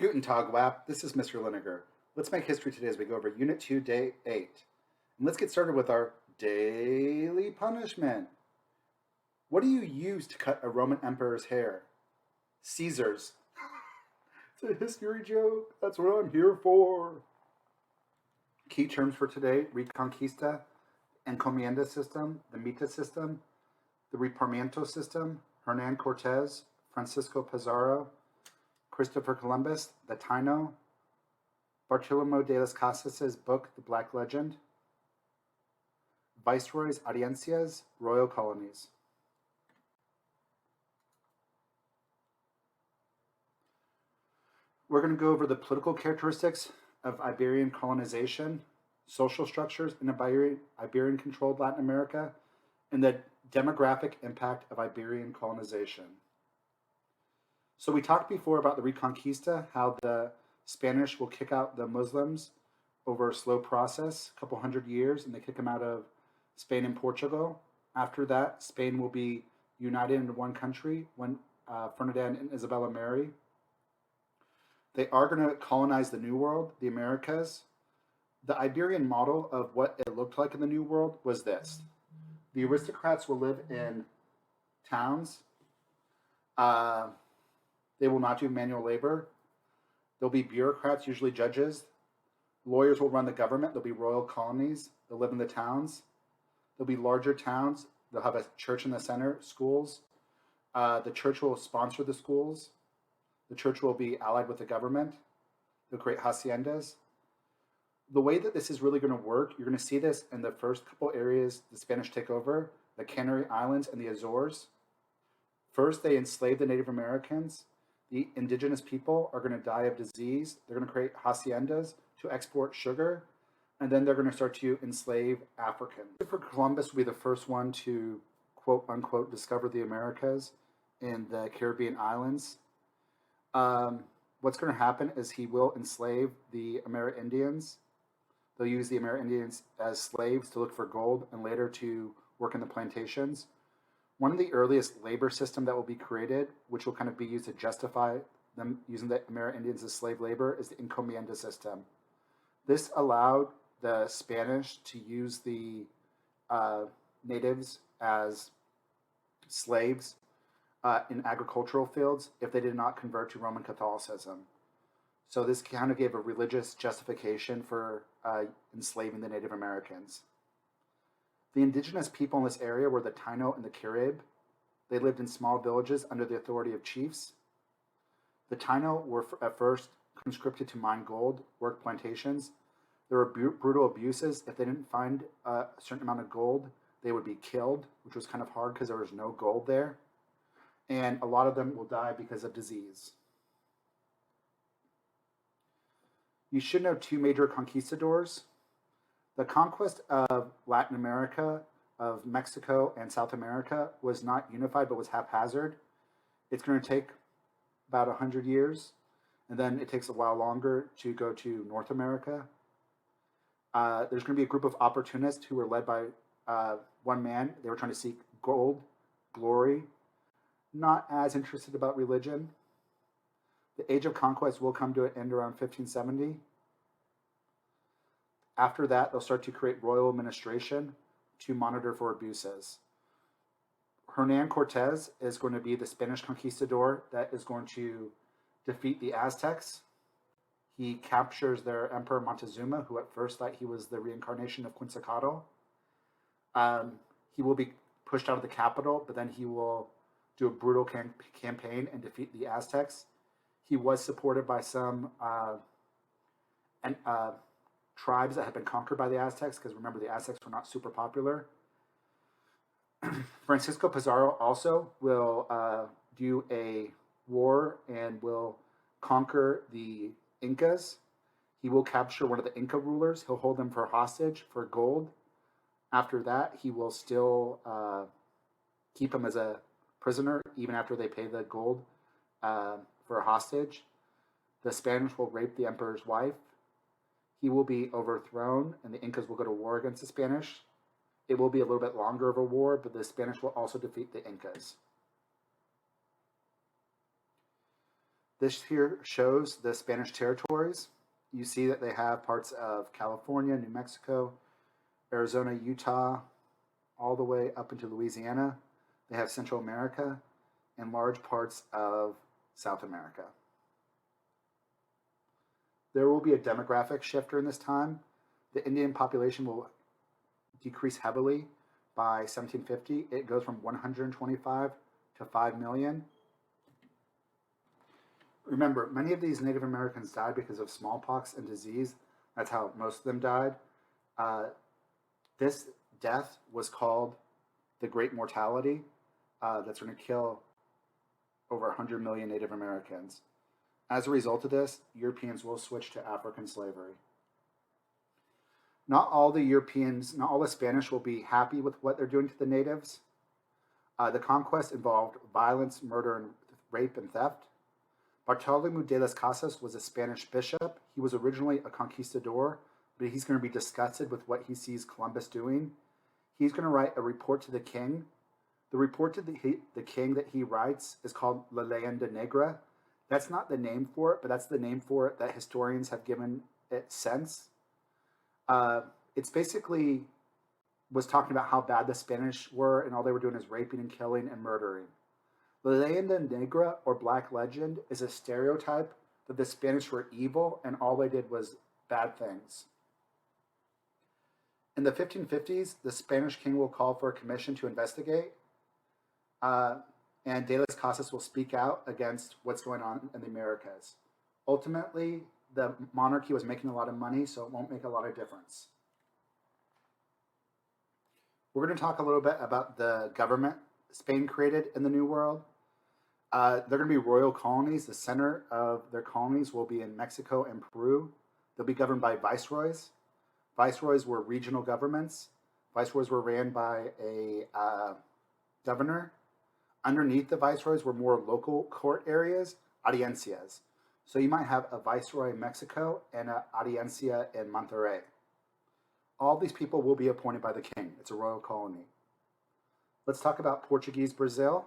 Guten Tag, WAP. This is Mr. Linegar. Let's make history today as we go over Unit 2, Day 8. And let's get started with our daily punishment. What do you use to cut a Roman emperor's hair? Caesar's. It's a history joke. That's what I'm here for. Key terms for today: Reconquista, Encomienda system, the Mita system, the Reparmiento system, Hernan Cortez, Francisco Pizarro, Christopher Columbus, the Taino, Bartolomé de las Casas' book, The Black Legend, Viceroys, Audiencias, Royal Colonies. We're going to go over the political characteristics of Iberian colonization, social structures in Iberian-controlled Latin America, and the demographic impact of Iberian colonization. So we talked before about the Reconquista, how the Spanish will kick out the Muslims over a slow process, a couple hundred years, and they kick them out of Spain and Portugal. After that, Spain will be united into one country when Ferdinand and Isabella marry. They are going to colonize the New World, the Americas. The Iberian model of what it looked like in the New World was this. The aristocrats will live in towns. They will not do manual labor. There'll be bureaucrats, usually judges. Lawyers will run the government. There'll be royal colonies. They'll live in the towns. There'll be larger towns. They'll have a church in the center, schools. The church will sponsor the schools. The church will be allied with the government. They'll create haciendas. The way that this is really going to work, you're going to see this in the first couple areas the Spanish take over, the Canary Islands and the Azores. First, they enslave the Native Americans. The indigenous people are going to die of disease. They're going to create haciendas to export sugar, and then they're going to start to enslave Africans. Christopher Columbus will be the first one to, quote unquote, discover the Americas in the Caribbean islands. What's going to happen is he will enslave the Amerindians. They'll use the Amerindians as slaves to look for gold and later to work in the plantations. One of the earliest labor system that will be created, which will kind of be used to justify them using the Amerindians as slave labor, is the encomienda system. This allowed the Spanish to use the natives as slaves in agricultural fields if they did not convert to Roman Catholicism. So this kind of gave a religious justification for enslaving the Native Americans. The indigenous people in this area were the Taino and the Carib. They lived in small villages under the authority of chiefs. The Taino were at first conscripted to mine gold, work plantations. There were brutal abuses. If they didn't find a certain amount of gold, they would be killed, which was kind of hard because there was no gold there. And a lot of them will die because of disease. You should know two major conquistadors. The conquest of Latin America, of Mexico and South America was not unified, but was haphazard. It's going to take about 100 years, and then it takes a while longer to go to North America. There's going to be a group of opportunists who were led by one man. They were trying to seek gold, glory, not as interested about religion. The Age of Conquest will come to an end around 1570. After that, they'll start to create royal administration to monitor for abuses. Hernan Cortez is going to be the Spanish conquistador that is going to defeat the Aztecs. He captures their Emperor Montezuma, who at first thought he was the reincarnation of Quetzalcoatl. He will be pushed out of the capital, but then he will do a brutal campaign and defeat the Aztecs. He was supported by some tribes that had been conquered by the Aztecs, because remember, the Aztecs were not super popular. Francisco Pizarro also will do a war and will conquer the Incas. He will capture one of the Inca rulers. He'll hold them for hostage for gold. After that, he will still keep him as a prisoner, even after they pay the gold for a hostage. The Spanish will rape the emperor's wife. He will be overthrown, and the Incas will go to war against the Spanish. It will be a little bit longer of a war, but the Spanish will also defeat the Incas. This here shows the Spanish territories. You see that they have parts of California, New Mexico, Arizona, Utah, all the way up into Louisiana. They have Central America and large parts of South America. There will be a demographic shift during this time. The Indian population will decrease heavily by 1750. It goes from 125 to 5 million. Remember, many of these Native Americans died because of smallpox and disease. That's how most of them died. This death was called the Great Mortality. That's going to kill over 100 million Native Americans. As a result of this, Europeans will switch to African slavery. Not all the Europeans, not all the Spanish will be happy with what they're doing to the natives. The conquest involved violence, murder, and rape and theft. Bartolomé de las Casas was a Spanish bishop. He was originally a conquistador, but he's going to be disgusted with what he sees Columbus doing. He's going to write a report to the king. The report to the king that he writes is called La Leyenda Negra. That's not the name for it, but that's the name for it that historians have given it since. It's basically was talking about how bad the Spanish were, and all they were doing is raping and killing and murdering. La Leyenda Negra, or Black Legend, is a stereotype that the Spanish were evil and all they did was bad things. In the 1550s, the Spanish king will call for a commission to investigate, and de las Casas will speak out against what's going on in the Americas. Ultimately, the monarchy was making a lot of money, so it won't make a lot of difference. We're going to talk a little bit about the government Spain created in the New World. They're going to be royal colonies. The center of their colonies will be in Mexico and Peru. They'll be governed by viceroys. Viceroys were regional governments. Viceroys were ran by a governor. Underneath the viceroys were more local court areas, audiencias. So you might have a viceroy in Mexico and an audiencia in Monterrey. All these people will be appointed by the king. It's a royal colony. Let's talk about Portuguese Brazil.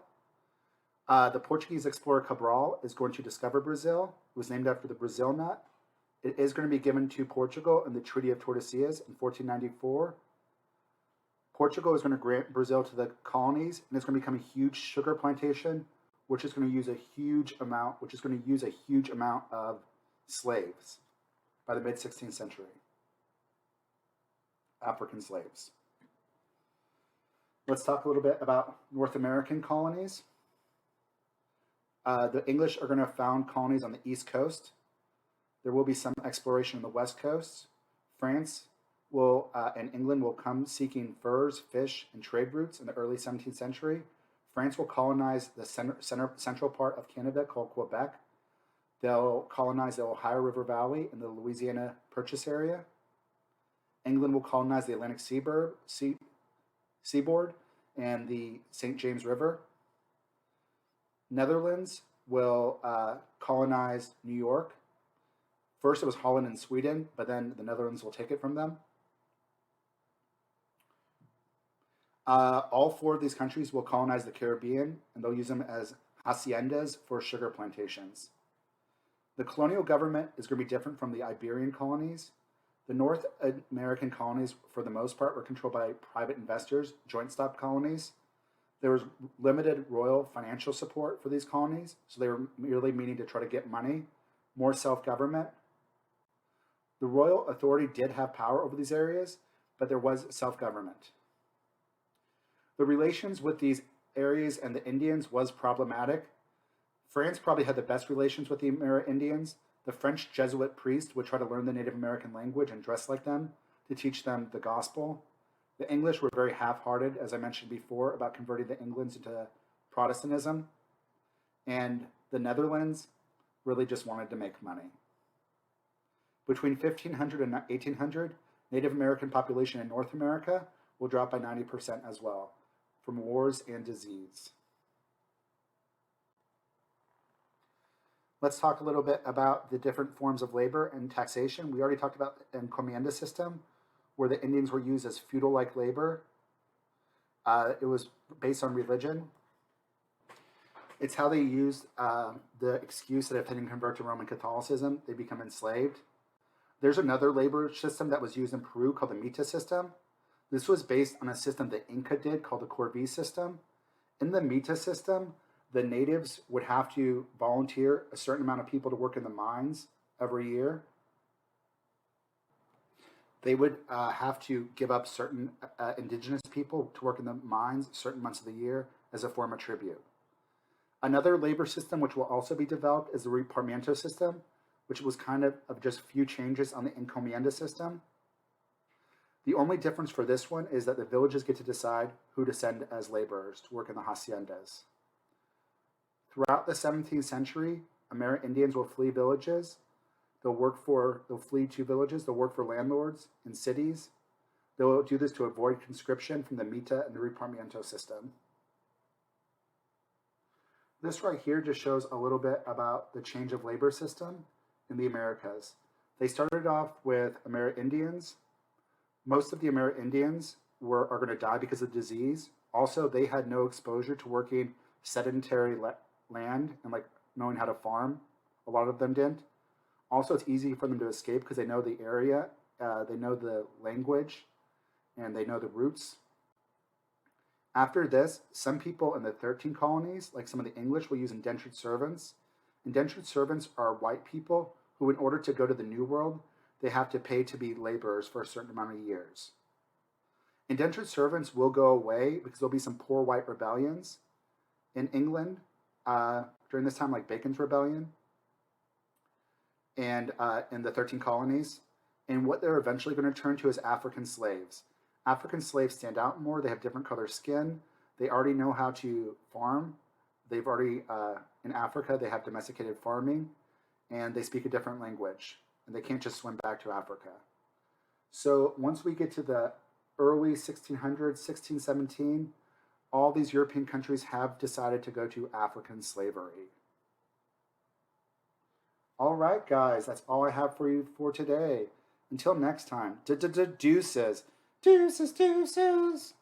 The Portuguese explorer Cabral is going to discover Brazil. It was named after the Brazil nut. It is going to be given to Portugal in the Treaty of Tordesillas in 1494. Portugal is going to grant Brazil to the colonies, and it's going to become a huge sugar plantation, which is going to use a huge amount of slaves by the mid-16th century. African slaves. Let's talk a little bit about North American colonies. The English are going to found colonies on the East Coast. There will be some exploration on the West Coast. France and England will come seeking furs, fish, and trade routes in the early 17th century. France will colonize the central part of Canada called Quebec. They'll colonize the Ohio River Valley and the Louisiana Purchase area. England will colonize the Atlantic seaboard and the St. James River. Netherlands will colonize New York. First it was Holland and Sweden, but then the Netherlands will take it from them. All four of these countries will colonize the Caribbean, and they'll use them as haciendas for sugar plantations. The colonial government is going to be different from the Iberian colonies. The North American colonies, for the most part, were controlled by private investors, joint stock colonies. There was limited royal financial support for these colonies, so they were merely meaning to try to get money, more self-government. The royal authority did have power over these areas, but there was self-government. The relations with these areas and the Indians was problematic. France probably had the best relations with the Amerindians. The French Jesuit priest would try to learn the Native American language and dress like them to teach them the gospel. The English were very half-hearted, as I mentioned before, about converting the Englands into Protestantism. And the Netherlands really just wanted to make money. Between 1500 and 1800, Native American population in North America will drop by 90% as well, from wars and disease. Let's talk a little bit about the different forms of labor and taxation. We already talked about the encomienda system, where the Indians were used as feudal-like labor. It was based on religion. It's how they used the excuse that if they didn't convert to Roman Catholicism, they become enslaved. There's another labor system that was used in Peru called the Mita system. This was based on a system the Inca did called the Corvée system. In the Mita system, the natives would have to volunteer a certain amount of people to work in the mines every year. They would have to give up certain indigenous people to work in the mines certain months of the year as a form of tribute. Another labor system which will also be developed is the reparmiento system, which was kind of just a few changes on the encomienda system. The only difference for this one is that the villages get to decide who to send as laborers to work in the haciendas. Throughout the 17th century, Amerindians will flee villages. They'll flee to villages. They'll work for landlords in cities. They'll do this to avoid conscription from the Mita and the reparmiento system. This right here just shows a little bit about the change of labor system in the Americas. They started off with Amerindians. Most of the Amerindians are going to die because of disease. Also, they had no exposure to working sedentary land and knowing how to farm. A lot of them didn't. Also, it's easy for them to escape because they know the area, they know the language, and they know the roots. After this, some people in the 13 colonies, like some of the English, will use indentured servants. Indentured servants are white people who, in order to go to the New World, they have to pay to be laborers for a certain amount of years. Indentured servants will go away because there'll be some poor white rebellions in England during this time, like Bacon's Rebellion, and in the 13 colonies. And what they're eventually going to turn to is African slaves. African slaves stand out more. They have different color skin. They already know how to farm. They've already, in Africa, they have domesticated farming, and they speak a different language, and they can't just swim back to Africa. So once we get to the early 1600s, 1617, all these European countries have decided to go to African slavery. All right, guys, that's all I have for you for today. Until next time, deuces. Deuces, deuces.